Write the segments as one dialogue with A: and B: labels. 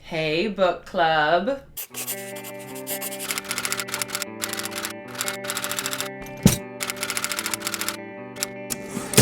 A: Hey, book club.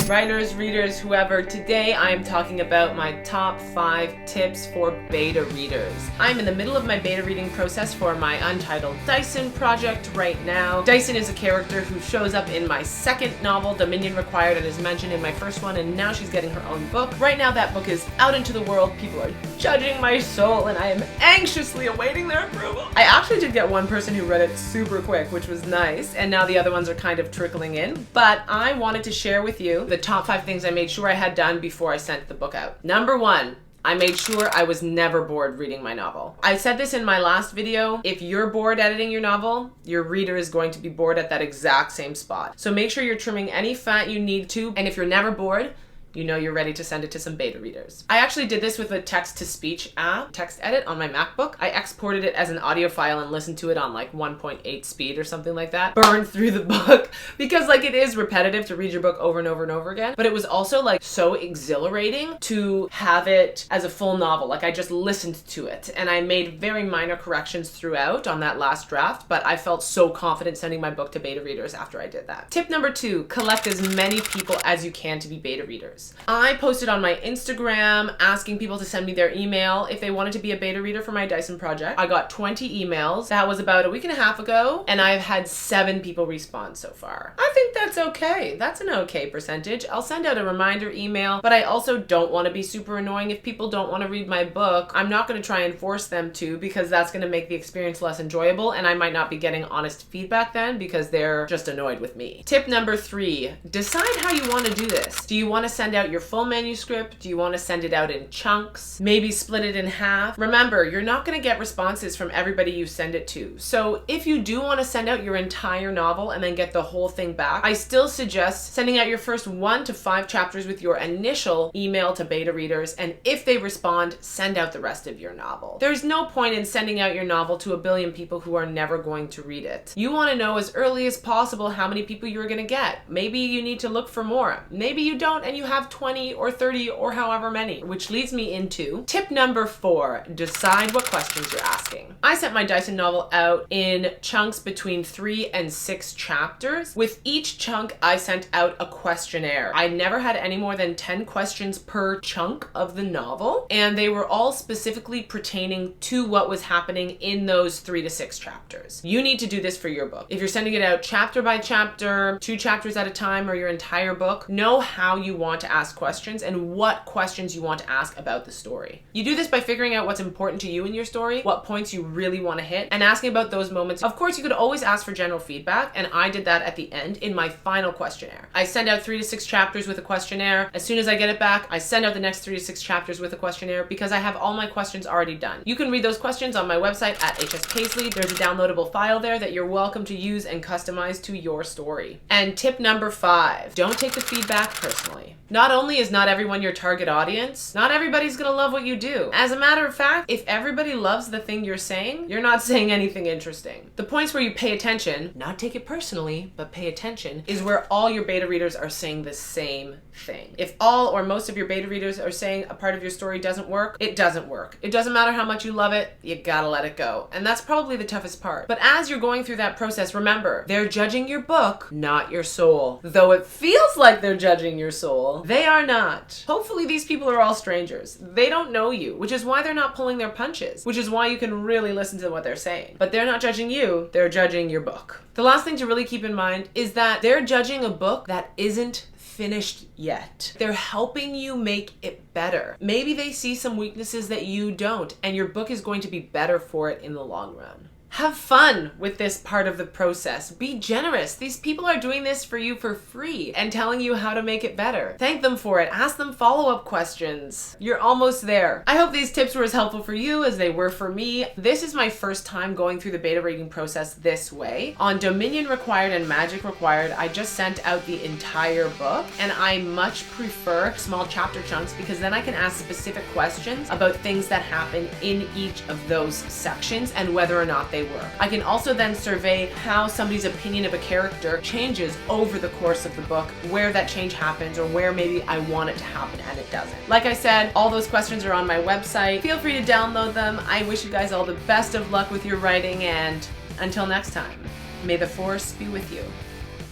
A: Writers, readers, whoever, today I am talking about my top 5 tips for beta readers. I'm in the middle of my beta reading process for my untitled Dyson project right now. Dyson is a character who shows up in my second novel, Dominion Required, and is mentioned in my first one, and now she's getting her own book. Right now that book is out into the world, people are judging my soul, and I am anxiously awaiting their approval. I actually did get one person who read it super quick, which was nice, and now the other ones are kind of trickling in, but I wanted to share with you the top 5 things I made sure I had done before I sent the book out. Number 1, I made sure I was never bored reading my novel. I said this in my last video. If you're bored editing your novel, your reader is going to be bored at that exact same spot. So make sure you're trimming any fat you need to, and if you're never bored, you know you're ready to send it to some beta readers. I actually did this with a text-to-speech app, text edit on my MacBook. I exported it as an audio file and listened to it on like 1.8 speed or something like that. Burned through the book because like it is repetitive to read your book over and over and over again, but it was also like so exhilarating to have it as a full novel. Like I just listened to it and I made very minor corrections throughout on that last draft, but I felt so confident sending my book to beta readers after I did that. Tip number 2, collect as many people as you can to be beta readers. I posted on my Instagram asking people to send me their email if they wanted to be a beta reader for my Dyson project. I got 20 emails. That was about a week and a half ago, and I've had 7 people respond so far. I think that's okay. That's an okay percentage. I'll send out a reminder email, but I also don't want to be super annoying. If people don't want to read my book, I'm not going to try and force them to, because that's going to make the experience less enjoyable, and I might not be getting honest feedback then because they're just annoyed with me. Tip number 3, decide how you want to do this. Do you want to send out your full manuscript? Do you want to send it out in chunks? Maybe split it in half? Remember, you're not going to get responses from everybody you send it to. So if you do want to send out your entire novel and then get the whole thing back, I still suggest sending out your first 1 to 5 chapters with your initial email to beta readers, and if they respond, send out the rest of your novel. There's no point in sending out your novel to a billion people who are never going to read it. You want to know as early as possible how many people you're going to get. Maybe you need to look for more. Maybe you don't and you have 20 or 30 or however many, which leads me into tip number 4, decide what questions you're asking. I sent my Dyson novel out in chunks between 3 and 6 chapters. With each chunk, I sent out a questionnaire. I never had any more than 10 questions per chunk of the novel, and they were all specifically pertaining to what was happening in those 3 to 6 chapters. You need to do this for your book. If you're sending it out chapter by chapter, 2 chapters at a time, or your entire book, know how you want to ask questions and what questions you want to ask about the story. You do this by figuring out what's important to you in your story, what points you really want to hit, and asking about those moments. Of course, you could always ask for general feedback, and I did that at the end in my final questionnaire. I send out 3 to 6 chapters with a questionnaire. As soon as I get it back, I send out the next 3 to 6 chapters with a questionnaire because I have all my questions already done. You can read those questions on my website at HS Paisley. There's a downloadable file there that you're welcome to use and customize to your story. And tip number 5, don't take the feedback personally. Not only is not everyone your target audience, not everybody's gonna love what you do. As a matter of fact, if everybody loves the thing you're saying, you're not saying anything interesting. The points where you pay attention, not take it personally, but pay attention, is where all your beta readers are saying the same thing. If all or most of your beta readers are saying a part of your story doesn't work, it doesn't work. It doesn't matter how much you love it, you gotta let it go. And that's probably the toughest part. But as you're going through that process, remember, they're judging your book, not your soul. Though it feels like they're judging your soul, they are not. Hopefully these people are all strangers. They don't know you, which is why they're not pulling their punches, which is why you can really listen to what they're saying. But they're not judging you, they're judging your book. The last thing to really keep in mind is that they're judging a book that isn't finished yet. They're helping you make it better. Maybe they see some weaknesses that you don't, and your book is going to be better for it in the long run. Have fun with this part of the process. Be generous. These people are doing this for you for free and telling you how to make it better. Thank them for it. Ask them follow-up questions. You're almost there. I hope these tips were as helpful for you as they were for me. This is my first time going through the beta reading process this way. On Dominion Required and Magic Required, I just sent out the entire book, and I much prefer small chapter chunks because then I can ask specific questions about things that happen in each of those sections and whether or not they work. I can also then survey how somebody's opinion of a character changes over the course of the book, where that change happens or where maybe I want it to happen and it doesn't. Like I said, all those questions are on my website. Feel free to download them. I wish you guys all the best of luck with your writing, and until next time, may the force be with you.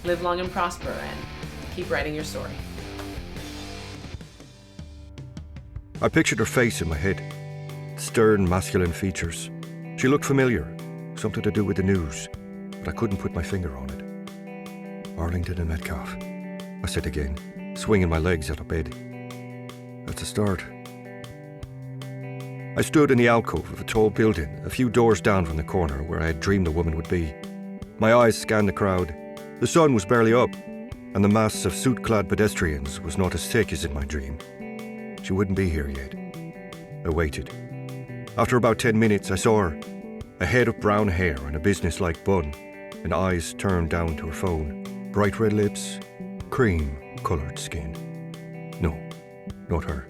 A: Live long and prosper, and keep writing your story.
B: I pictured her face in my head. Stern, masculine features. She looked familiar, something to do with the news, but I couldn't put my finger on it. Arlington and Metcalf, I said again, swinging my legs out of bed. That's a start. I stood in the alcove of a tall building, a few doors down from the corner where I had dreamed the woman would be. My eyes scanned the crowd. The sun was barely up, and the mass of suit-clad pedestrians was not as thick as in my dream. She wouldn't be here yet. I waited. After about 10 minutes, I saw her. A head of brown hair and a business-like bun, and eyes turned down to her phone. Bright red lips, cream-coloured skin. No, not her.